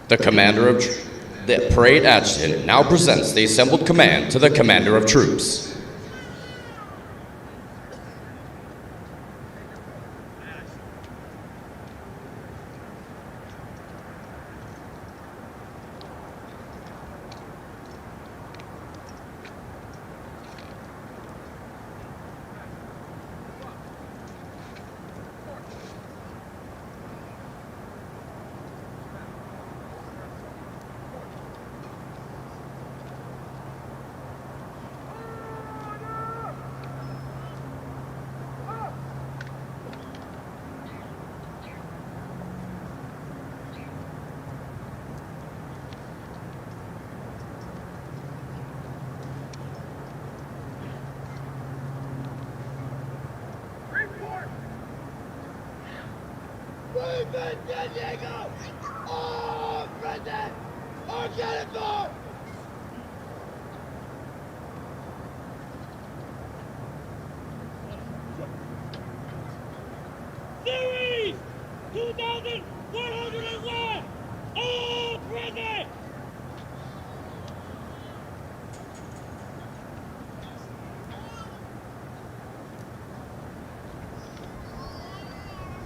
The commander of the parade adjutant now presents the assembled command to the commander of troops. San Diego! Oh, President! Organizor! Series 2,101! All present!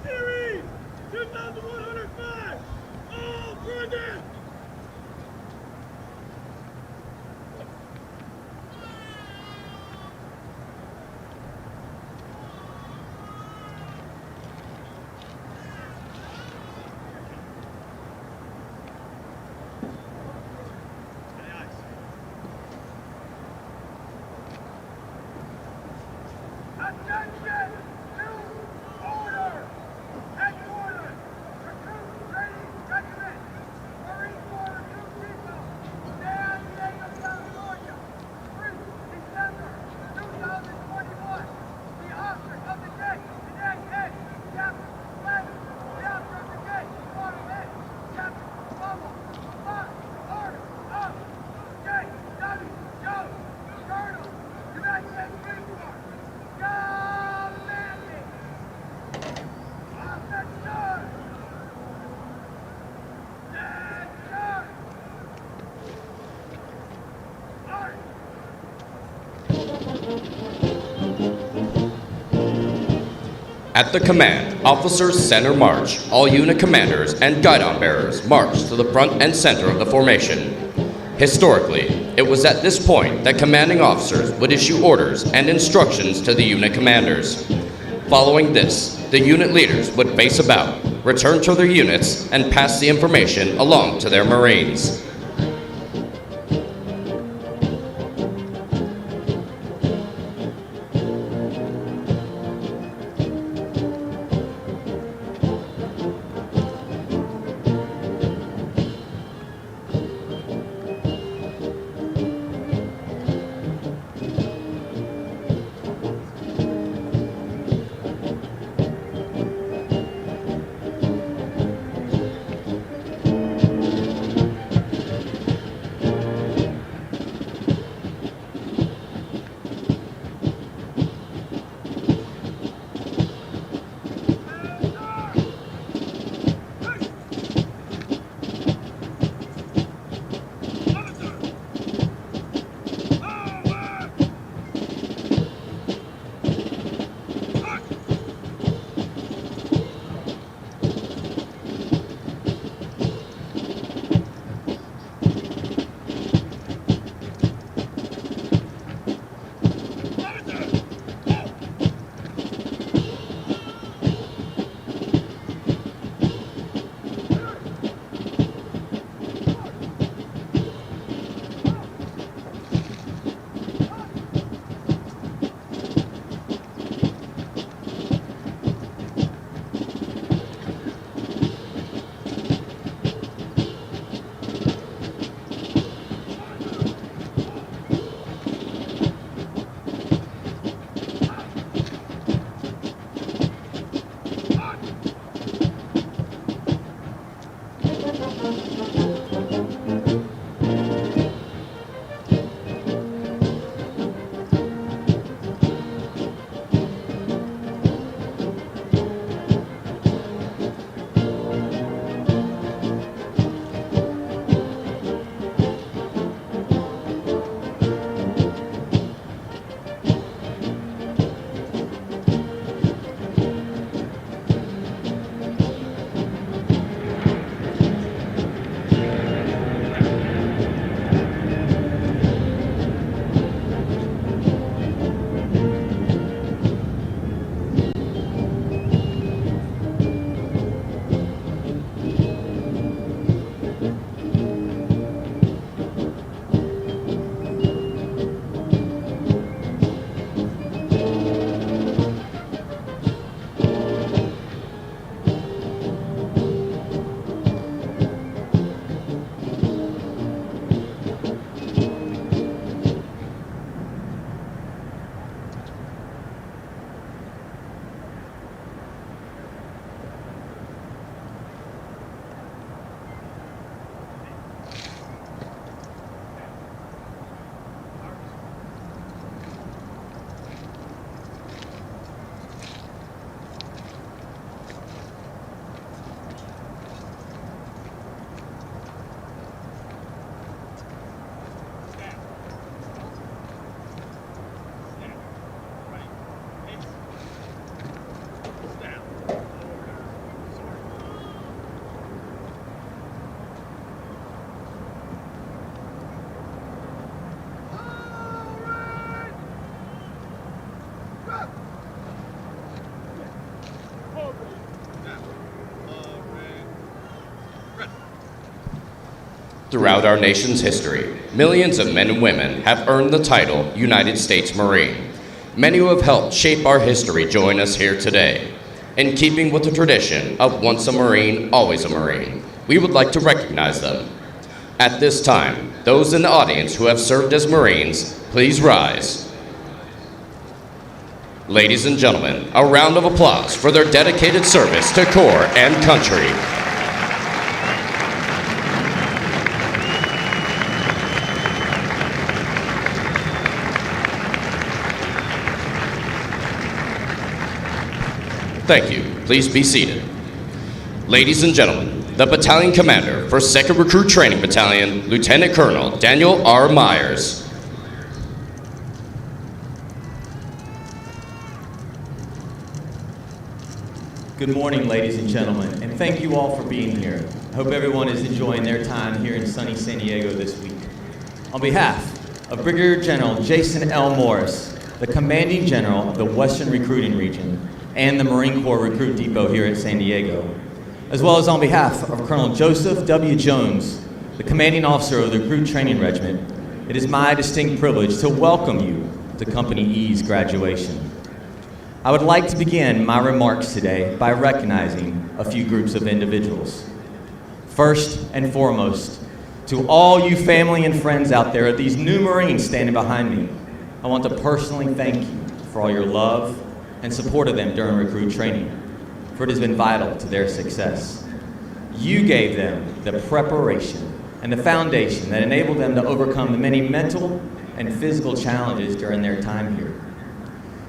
Series 2,105! All present! Attention to order! Headquarters! Recruit training regiment! Marine Corps Recruit Depot! San Diego, California! 3 December 2021! The officer of the day, Cadet Head, Captain Leonard. The officer of the day, Water Head, Captain Bubble. Order of J.W. Jones, Colonel, United States Marine Corps. Commanding! Officer! Attention! March! At the command, officers center march. All unit commanders and guidon bearers march to the front and center of the formation. Historically, it was at this point that commanding officers would issue orders and instructions to the unit commanders. Following this, the unit leaders would face about, return to their units, and pass the information along to their Marines. Throughout our nation's history, millions of men and women have earned the title United States Marine. Many who have helped shape our history join us here today. In keeping with the tradition of once a Marine, always a Marine, we would like to recognize them. At this time, those in the audience who have served as Marines, please rise. Ladies and gentlemen, a round of applause for their dedicated service to Corps and country. Thank you. Please be seated. Ladies and gentlemen, the Battalion Commander for 2nd Recruit Training Battalion, Lieutenant Colonel Daniel R. Myers. Good morning, ladies and gentlemen, and thank you all for being here. I hope everyone is enjoying their time here in sunny San Diego this week. On behalf of Brigadier General Jason L. Morris, the Commanding General of the Western Recruiting Region, and the Marine Corps Recruit Depot here at San Diego, as well as on behalf of Colonel Joseph W. Jones, the Commanding Officer of the Recruit Training Regiment, it is my distinct privilege to welcome you to Company E's graduation. I would like to begin my remarks today by recognizing a few groups of individuals. First and foremost, to all you family and friends out there, these new Marines standing behind me, I want to personally thank you for all your love and support of them during recruit training, for it has been vital to their success. You gave them the preparation and the foundation that enabled them to overcome the many mental and physical challenges during their time here.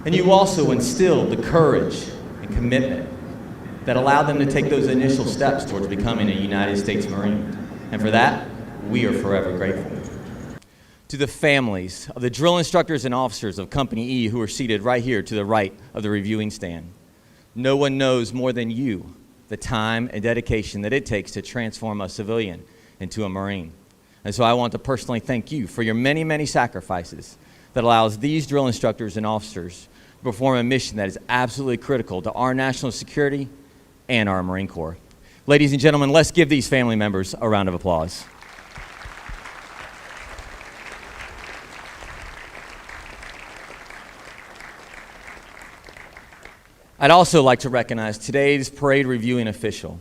And you also instilled the courage and commitment that allowed them to take those initial steps towards becoming a United States Marine. And for that, we are forever grateful. To the families of the drill instructors and officers of Company E who are seated right here to the right of the reviewing stand, no one knows more than you the time and dedication that it takes to transform a civilian into a Marine. And so I want to personally thank you for your many, many sacrifices that allows these drill instructors and officers to perform a mission that is absolutely critical to our national security and our Marine Corps. Ladies and gentlemen, let's give these family members a round of applause. I'd also like to recognize today's parade reviewing official,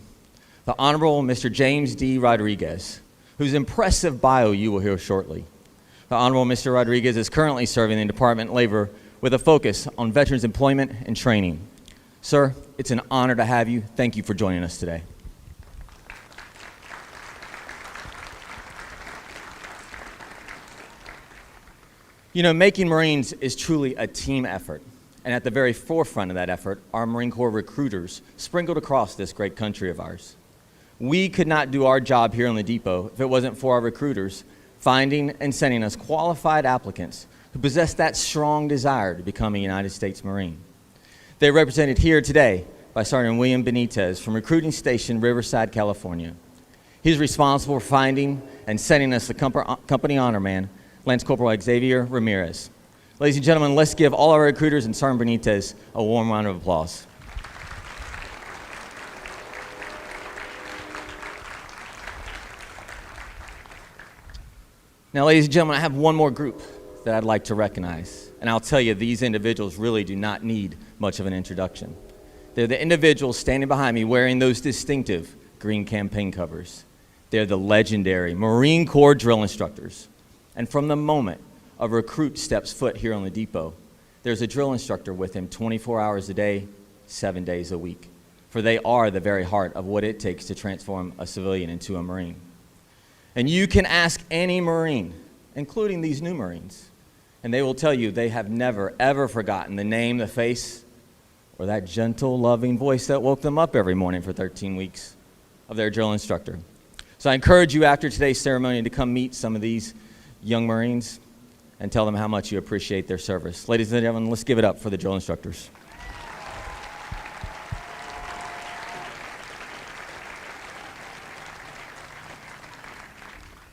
the Honorable Mr. James D. Rodriguez, whose impressive bio you will hear shortly. The Honorable Mr. Rodriguez is currently serving in the Department of Labor with a focus on veterans employment and training. Sir, it's an honor to have you. Thank you for joining us today. You know, making Marines is truly a team effort. And at the very forefront of that effort are Marine Corps recruiters sprinkled across this great country of ours. We could not do our job here on the depot if it wasn't for our recruiters finding and sending us qualified applicants who possess that strong desire to become a United States Marine. They're represented here today by Sergeant William Benitez from Recruiting Station, Riverside, California. He's responsible for finding and sending us the company honor man, Lance Corporal Xavier Ramirez. Ladies and gentlemen, let's give all our recruiters and Sergeant Benitez a warm round of applause. Now, ladies and gentlemen, I have one more group that I'd like to recognize. And I'll tell you, these individuals really do not need much of an introduction. They're the individuals standing behind me wearing those distinctive green campaign covers. They're the legendary Marine Corps drill instructors. And from the moment a recruit steps foot here on the depot, there's a drill instructor with him 24 hours a day, 7 days a week. For they are the very heart of what it takes to transform a civilian into a Marine. And you can ask any Marine, including these new Marines, and they will tell you they have never, ever forgotten the name, the face, or that gentle, loving voice that woke them up every morning for 13 weeks of their drill instructor. So I encourage you after today's ceremony to come meet some of these young Marines and tell them how much you appreciate their service. Ladies and gentlemen, let's give it up for the drill instructors.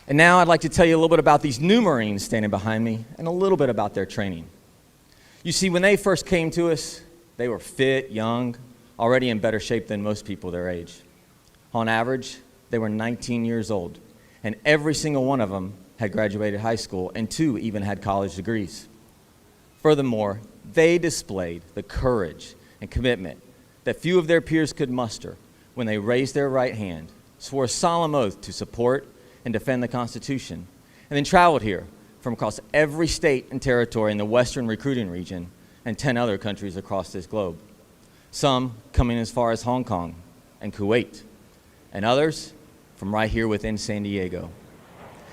And now I'd like to tell you a little bit about these new Marines standing behind me and a little bit about their training. You see, when they first came to us, they were fit, young, already in better shape than most people their age. On average, they were 19 years old. and every single one of them had graduated high school, and 2 even had college degrees. Furthermore, they displayed the courage and commitment that few of their peers could muster when they raised their right hand, swore a solemn oath to support and defend the Constitution, and then traveled here from across every state and territory in the Western recruiting region and 10 other countries across this globe. Some coming as far as Hong Kong and Kuwait, and others from right here within San Diego.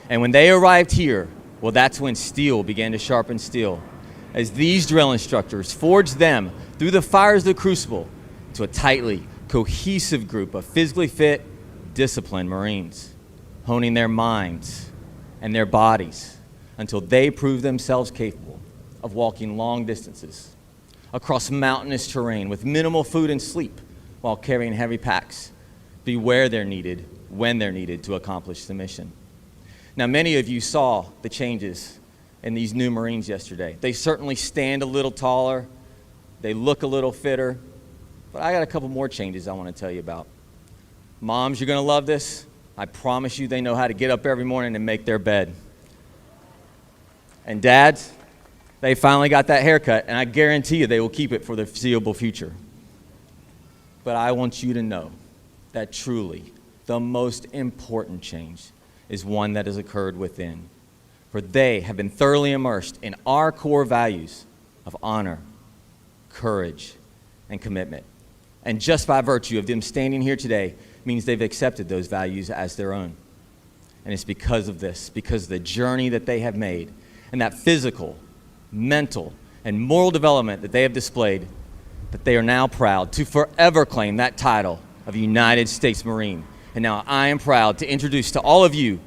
And when they arrived here, well, that's when steel began to sharpen steel, as these drill instructors forged them through the fires of the crucible to a tightly cohesive group of physically fit, disciplined Marines, honing their minds and their bodies until they proved themselves capable of walking long distances across mountainous terrain with minimal food and sleep while carrying heavy packs, be where they're needed, when they're needed to accomplish the mission. Now, many of you saw the changes in these new Marines yesterday. They certainly stand a little taller, they look a little fitter, but I got a couple more changes I want to tell you about. Moms, you're going to love this. I promise you they know how to get up every morning and make their bed. And dads, they finally got that haircut, and I guarantee you they will keep it for the foreseeable future. But I want you to know that truly the most important change is one that has occurred within. For they have been thoroughly immersed in our core values of honor, courage, and commitment. And just by virtue of them standing here today means they've accepted those values as their own. And it's because of this, because of the journey that they have made and that physical, mental, and moral development that they have displayed, that they are now proud to forever claim that title of United States Marine. And now I am proud to introduce to all of you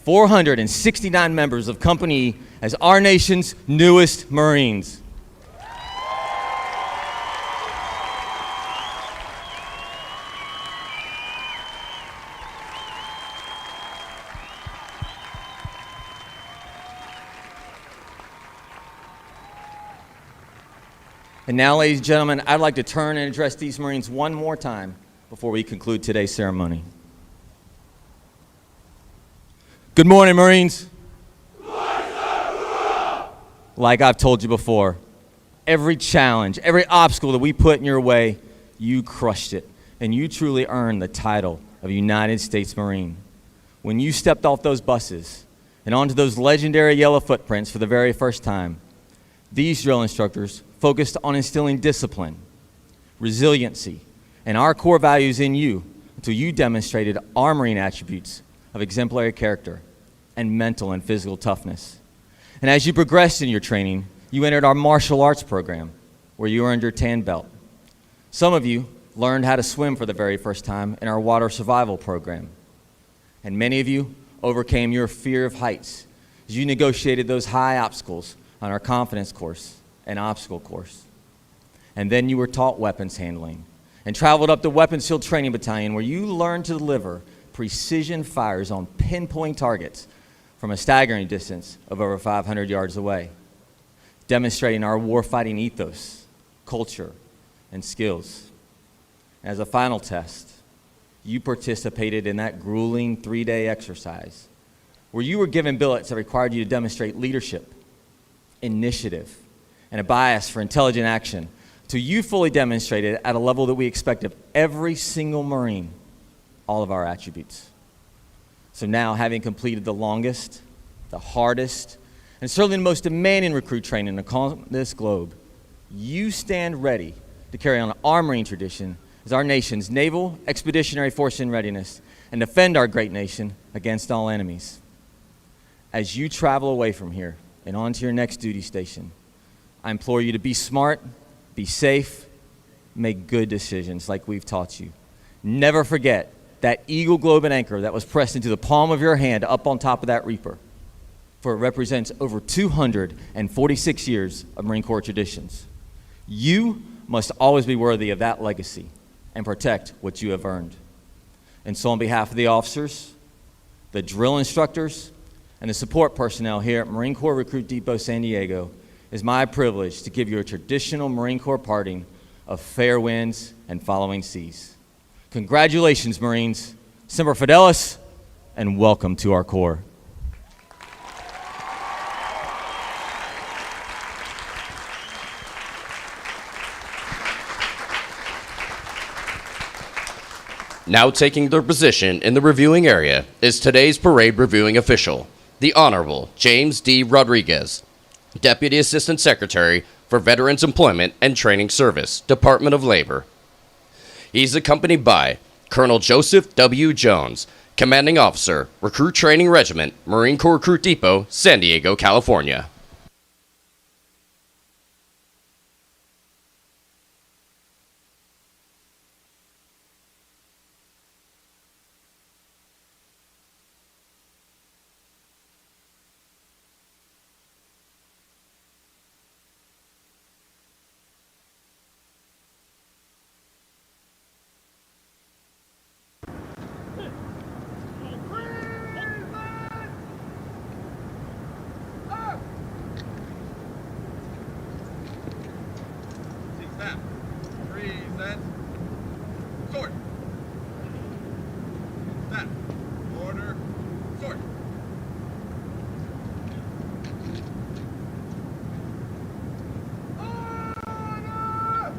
469 members of Company E as our nation's newest Marines. And now, ladies and gentlemen, I'd like to turn and address these Marines one more time before we conclude today's ceremony. Good morning, Marines. Like I've told you before, every challenge, every obstacle that we put in your way, you crushed it, and you truly earned the title of United States Marine. When you stepped off those buses and onto those legendary yellow footprints for the very first time, these drill instructors focused on instilling discipline, resiliency, and our core values in you until you demonstrated our Marine attributes of exemplary character and mental and physical toughness. And as you progressed in your training, you entered our martial arts program, where you earned your tan belt. Some of you learned how to swim for the very first time in our water survival program. And many of you overcame your fear of heights as you negotiated those high obstacles on our confidence course and obstacle course. And then you were taught weapons handling and traveled up to Weapons Field Training Battalion, where you learned to deliver precision fires on pinpoint targets from a staggering distance of over 500 yards away, demonstrating our warfighting ethos, culture, and skills. As a final test, you participated in that grueling 3-day exercise where you were given billets that required you to demonstrate leadership, initiative, and a bias for intelligent action till you fully demonstrated at a level that we expect of every single Marine all of our attributes. So now, having completed the longest, the hardest, and certainly the most demanding recruit training on this globe, you stand ready to carry on our Marine tradition as our nation's naval expeditionary force in readiness and defend our great nation against all enemies. As you travel away from here and on to your next duty station, I implore you to be smart, be safe, make good decisions like we've taught you. Never forget that eagle globe and anchor that was pressed into the palm of your hand up on top of that reaper, for it represents over 246 years of Marine Corps traditions. You must always be worthy of that legacy and protect what you have earned. And so on behalf of the officers, the drill instructors, and the support personnel here at Marine Corps Recruit Depot San Diego, it's my privilege to give you a traditional Marine Corps parting of fair winds and following seas. Congratulations, Marines. Semper Fidelis, and welcome to our Corps. Now taking their position in the reviewing area is today's parade reviewing official, the Honorable James D. Rodriguez, Deputy Assistant Secretary for Veterans Employment and Training Service, Department of Labor. He's accompanied by Colonel Joseph W. Jones, Commanding Officer, Recruit Training Regiment, Marine Corps Recruit Depot, San Diego, California. Snap. Present. Sword. Snap. Order. Sword. Order!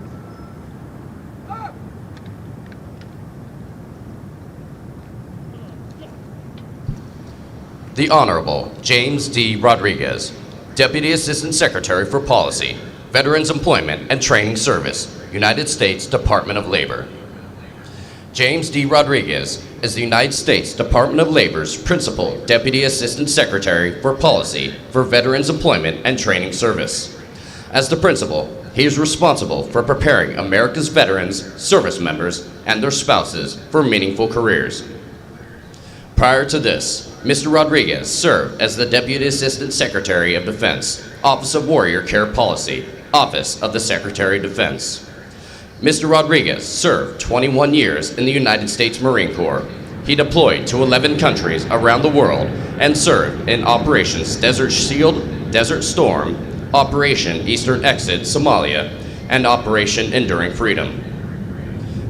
Up! The Honorable James D. Rodriguez, Deputy Assistant Secretary for Policy, Veterans Employment and Training Service, United States Department of Labor. James D. Rodriguez is the United States Department of Labor's Principal Deputy Assistant Secretary for Policy for Veterans Employment and Training Service. As the principal, he is responsible for preparing America's veterans, service members, and their spouses for meaningful careers. Prior to this, Mr. Rodriguez served as the Deputy Assistant Secretary of Defense, Office of Warrior Care Policy, Office of the Secretary of Defense. Mr. Rodriguez served 21 years in the United States Marine Corps. He deployed to 11 countries around the world and served in Operations Desert Shield, Desert Storm, Operation Eastern Exit Somalia, and Operation Enduring Freedom.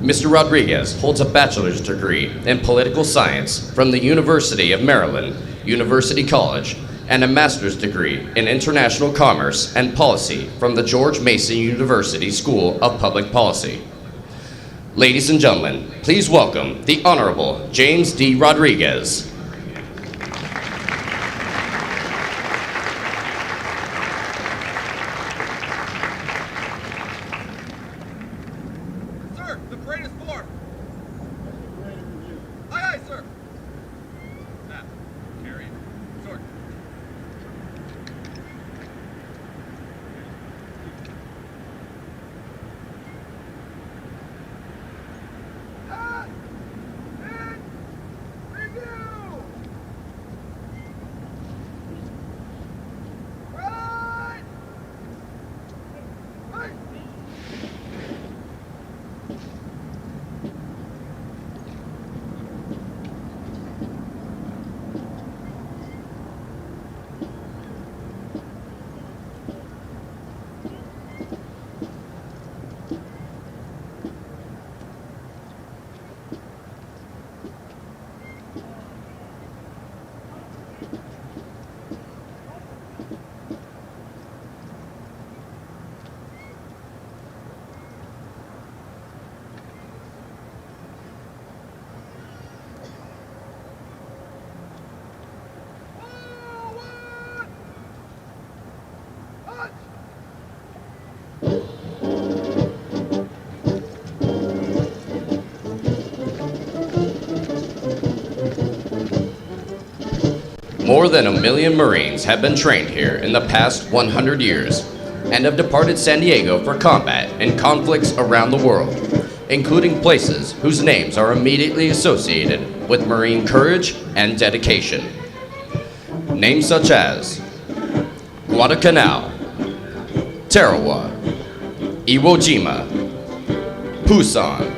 Mr. Rodriguez holds a bachelor's degree in political science from the University of Maryland, University College, and a master's degree in international commerce and policy from the George Mason University School of Public Policy. Ladies and gentlemen, please welcome the Honorable James D. Rodriguez. Sir, the parade is formed. Aye, aye, sir. Snap. Carry. Sword. Cut! And review! Right! Right! Forward! March! More than 1 million Marines have been trained here in the past 100 years and have departed San Diego for combat in conflicts around the world, including places whose names are immediately associated with Marine courage and dedication. Names such as Guadalcanal, Tarawa, Iwo Jima, Pusan,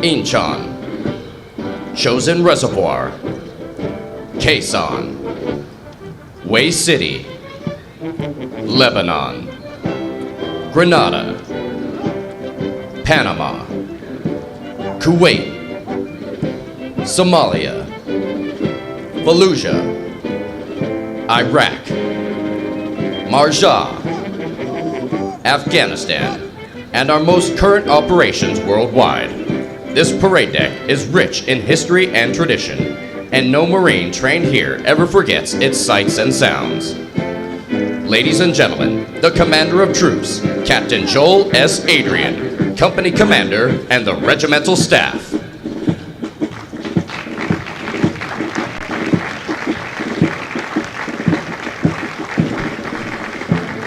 Incheon, Chosin Reservoir, Quezon, Way City, Lebanon, Grenada, Panama, Kuwait, Somalia, Fallujah, Iraq, Marjah, Afghanistan, and our most current operations worldwide. This parade deck is rich in history and tradition, and no Marine trained here ever forgets its sights and sounds. Ladies and gentlemen, the Commander of Troops, Captain Joel S. Adrian, Company Commander, and the regimental staff.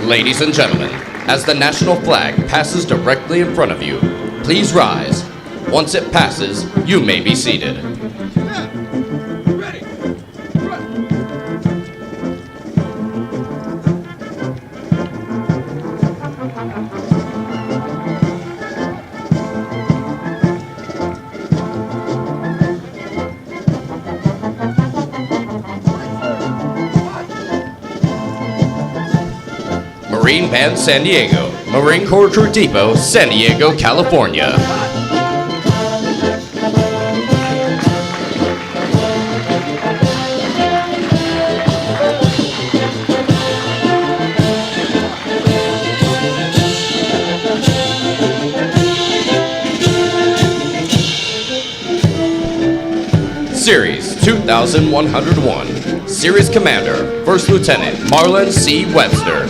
Ladies and gentlemen, as the national flag passes directly in front of you, please rise. Once it passes, you may be seated. Ready. Run. Marine Band San Diego, Marine Corps Crew Depot, San Diego, California. Series 2101, Series Commander, First Lieutenant Marlon C. Webster,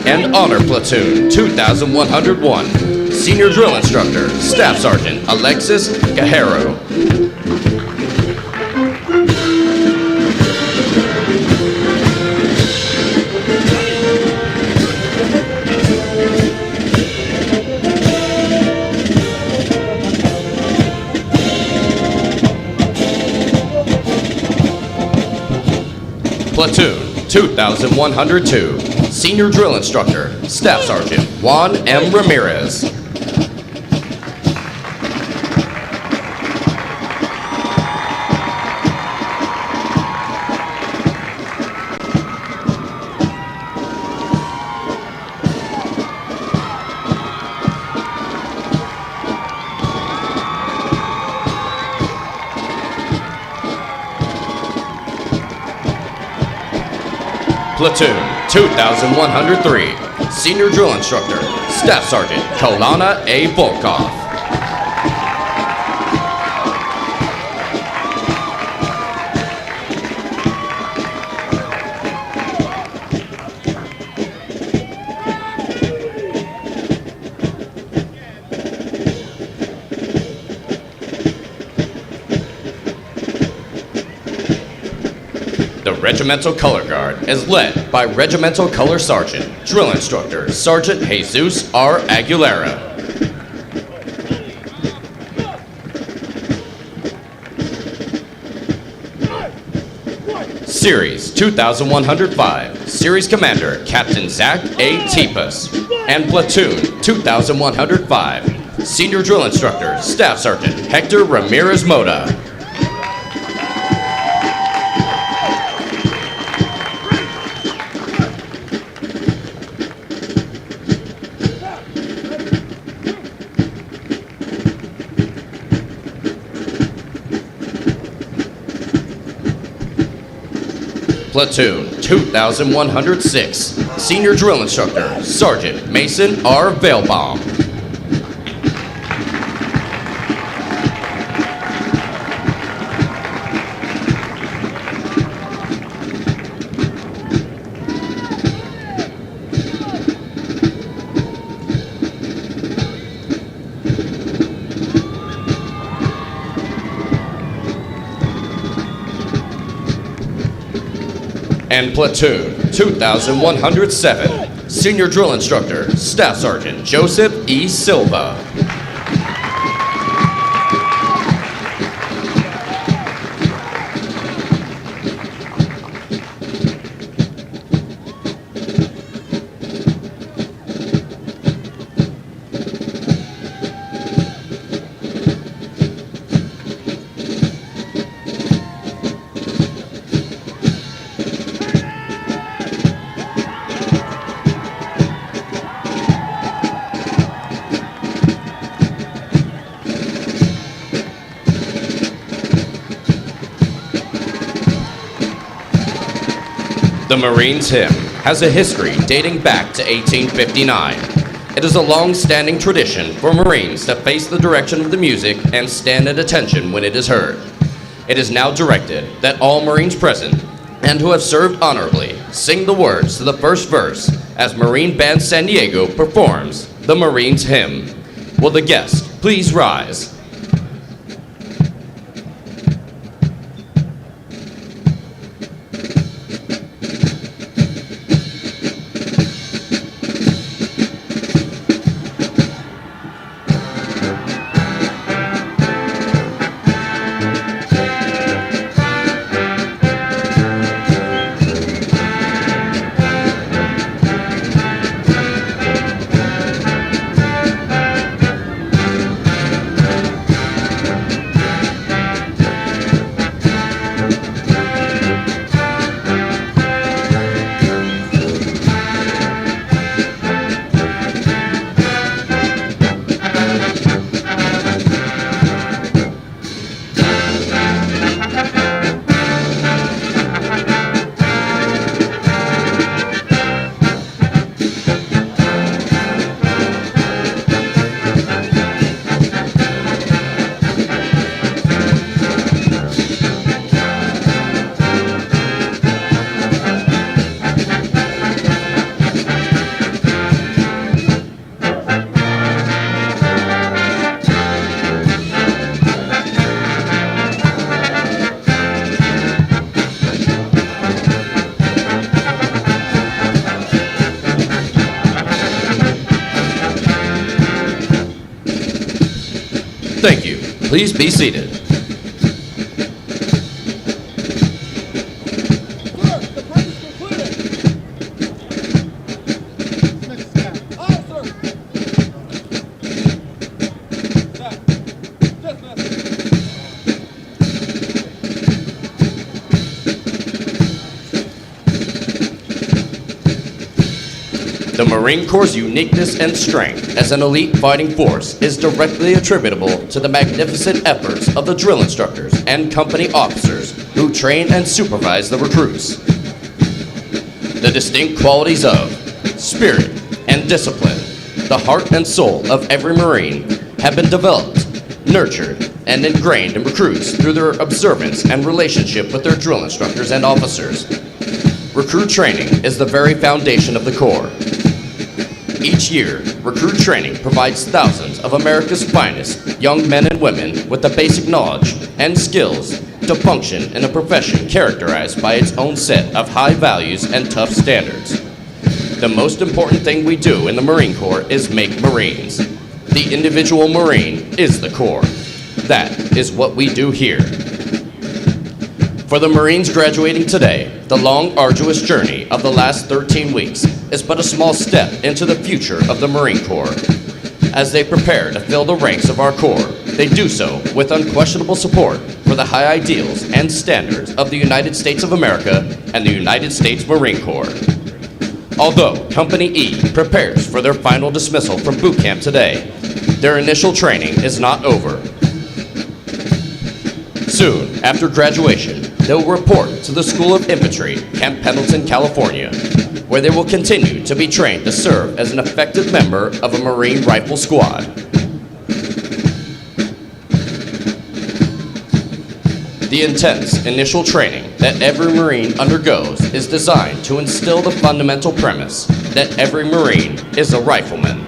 and Honor Platoon 2101, Senior Drill Instructor, Staff Sergeant Alexis Guerrero. Platoon 2102, Senior Drill Instructor, Staff Sergeant Juan M. Ramirez. Platoon 2103, Senior Drill Instructor, Staff Sergeant Kolana A. Volkov. The Regimental Color Guard is led by Regimental Color Sergeant, Drill Instructor, Sergeant Jesus R. Aguilera. Series 2105, Series Commander, Captain Zach A. Tipas, and Platoon 2105, Senior Drill Instructor, Staff Sergeant Hector Ramirez Mota. Platoon 2106, Senior Drill Instructor, Sergeant Mason R. Vailbaum. And Platoon 2107, Senior Drill Instructor, Staff Sergeant Joseph E. Silva. The Marines Hymn has a history dating back to 1859. It is a long-standing tradition for Marines to face the direction of the music and stand at attention when it is heard. It is now directed that all Marines present and who have served honorably sing the words to the first verse as Marine Band San Diego performs the Marines Hymn. Will the guest please rise? Thank you. Please be seated. Sir, the bridge is completed. Next step. Aye, sir. Step. Dismiss. The Marine Corps' uniqueness and strength as an elite fighting force is directly attributable to the magnificent efforts of the drill instructors and company officers who train and supervise the recruits. The distinct qualities of spirit and discipline, the heart and soul of every Marine, have been developed, nurtured, and ingrained in recruits through their observance and relationship with their drill instructors and officers. Recruit training is the very foundation of the Corps. Each year, recruit training provides thousands of America's finest young men and women with the basic knowledge and skills to function in a profession characterized by its own set of high values and tough standards. The most important thing we do in the Marine Corps is make Marines. The individual Marine is the Corps. That is what we do here. For the Marines graduating today, the long, arduous journey of the last 13 weeks is but a small step into the future of the Marine Corps. As they prepare to fill the ranks of our Corps, they do so with unquestionable support for the high ideals and standards of the United States of America and the United States Marine Corps. Although Company E prepares for their final dismissal from boot camp today, their initial training is not over. Soon after graduation, they'll report to the School of Infantry, Camp Pendleton, California, where they will continue to be trained to serve as an effective member of a Marine Rifle Squad. The intense initial training that every Marine undergoes is designed to instill the fundamental premise that every Marine is a rifleman.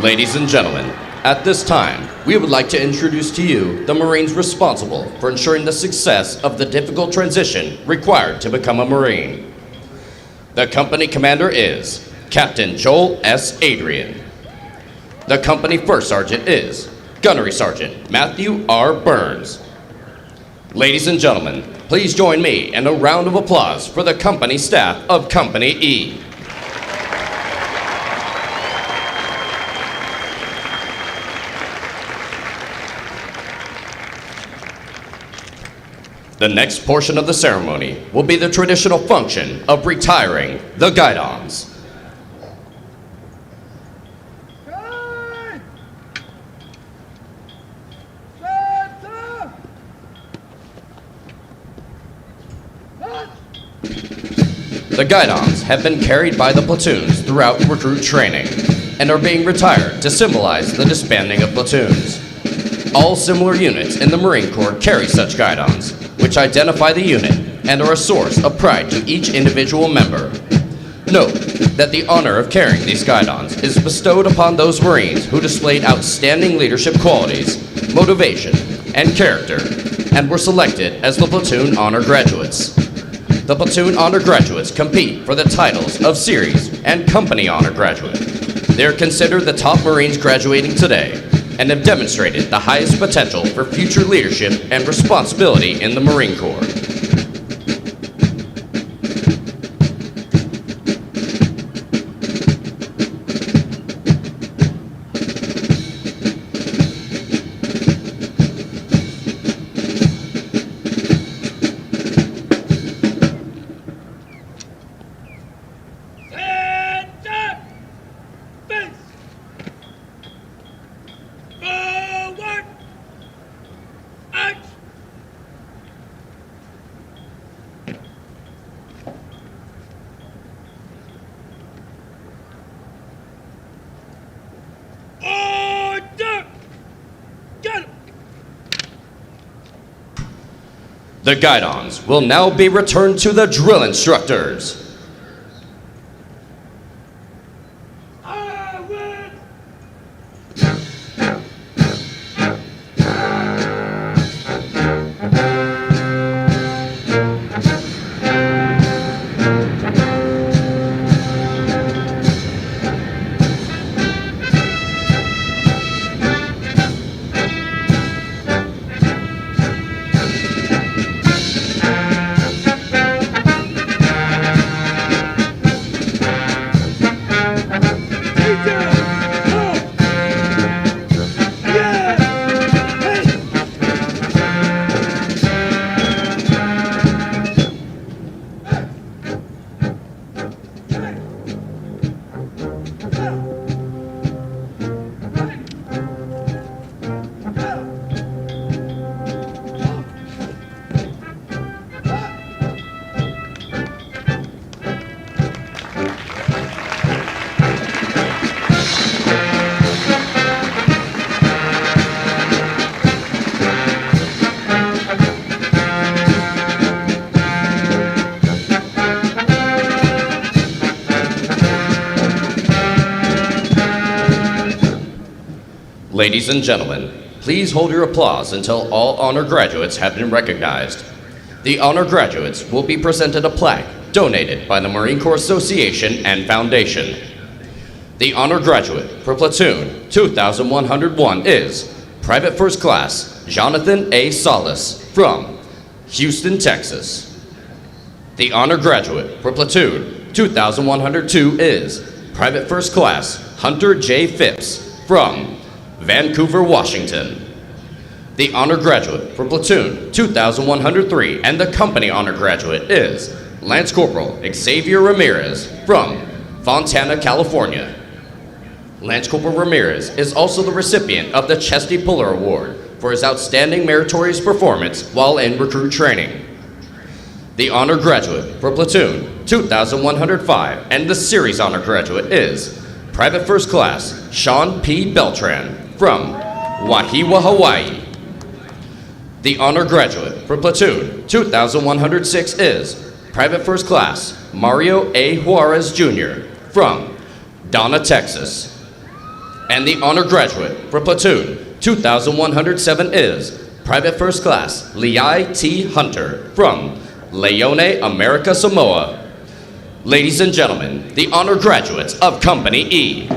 Ladies and gentlemen, at this time, we would like to introduce to you the Marines responsible for ensuring the success of the difficult transition required to become a Marine. The company commander is Captain Joel S. Adrian. The company first sergeant is Gunnery Sergeant Matthew R. Burns. Ladies and gentlemen, please join me in a round of applause for the company staff of Company E. The next portion of the ceremony will be the traditional function of retiring the guidons. The guidons have been carried by the platoons throughout recruit training and are being retired to symbolize the disbanding of platoons. All similar units in the Marine Corps carry such guidons, which identify the unit and are a source of pride to each individual member. Note that the honor of carrying these guidons is bestowed upon those Marines who displayed outstanding leadership qualities, motivation, and character, and were selected as the platoon honor graduates. The platoon honor graduates compete for the titles of Series and Company honor graduate. They are considered the top Marines graduating today and have demonstrated the highest potential for future leadership and responsibility in the Marine Corps. The guidons will now be returned to the drill instructors. Ladies and gentlemen, please hold your applause until all honor graduates have been recognized. The honor graduates will be presented a plaque donated by the Marine Corps Association and Foundation. The honor graduate for Platoon 2101 is Private First Class Jonathan A. Salas from Houston, Texas. The honor graduate for Platoon 2102 is Private First Class Hunter J. Phipps from Vancouver, Washington. The honor graduate for Platoon 2103 and the company honor graduate is Lance Corporal Xavier Ramirez from Fontana, California. Lance Corporal Ramirez is also the recipient of the Chesty Puller Award for his outstanding meritorious performance while in recruit training. The honor graduate for Platoon 2105 and the series honor graduate is Private First Class Sean P. Beltran from Wahiwa, Hawaii. The honor graduate for Platoon 2106 is Private First Class Mario A. Juarez Jr. from Donna, Texas. And the honor graduate for platoon 2107 is Private First Class Leai T. Hunter from Leone, America, Samoa. Ladies and gentlemen, the honor graduates of Company E.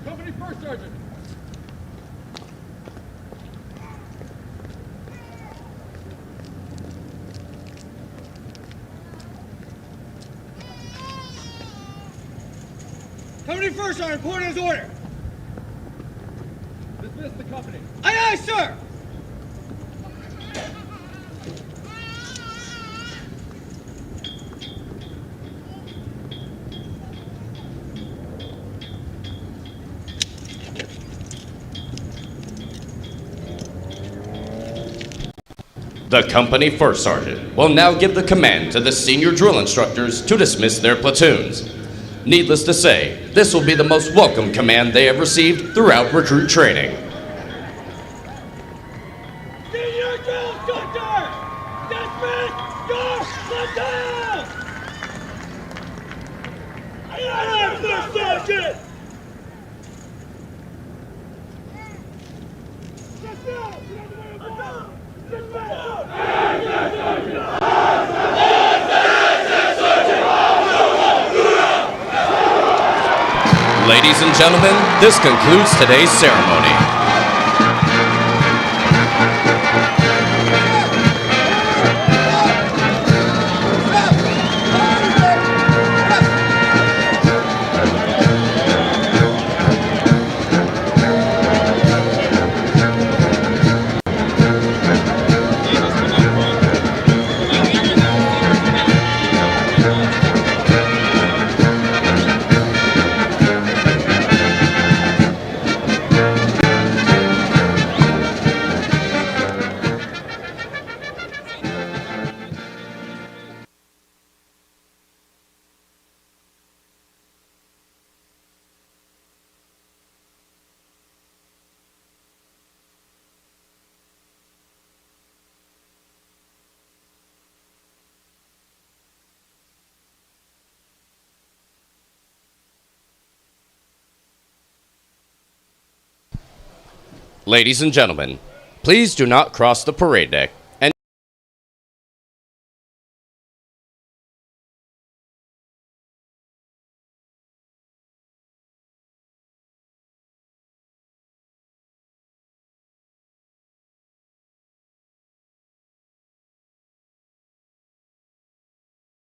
Company First Sergeant. Company First Sergeant, report his order. Dismiss the company. Aye, aye, sir. The company first sergeant will now give the command to the senior drill instructors to dismiss their platoons. Needless to say, this will be the most welcome command they have received throughout recruit training. Senior drill instructor, dismiss your platoon. Aye, aye, First Sergeant. Ladies and gentlemen, this concludes today's ceremony. Ladies and gentlemen, please do not cross the parade deck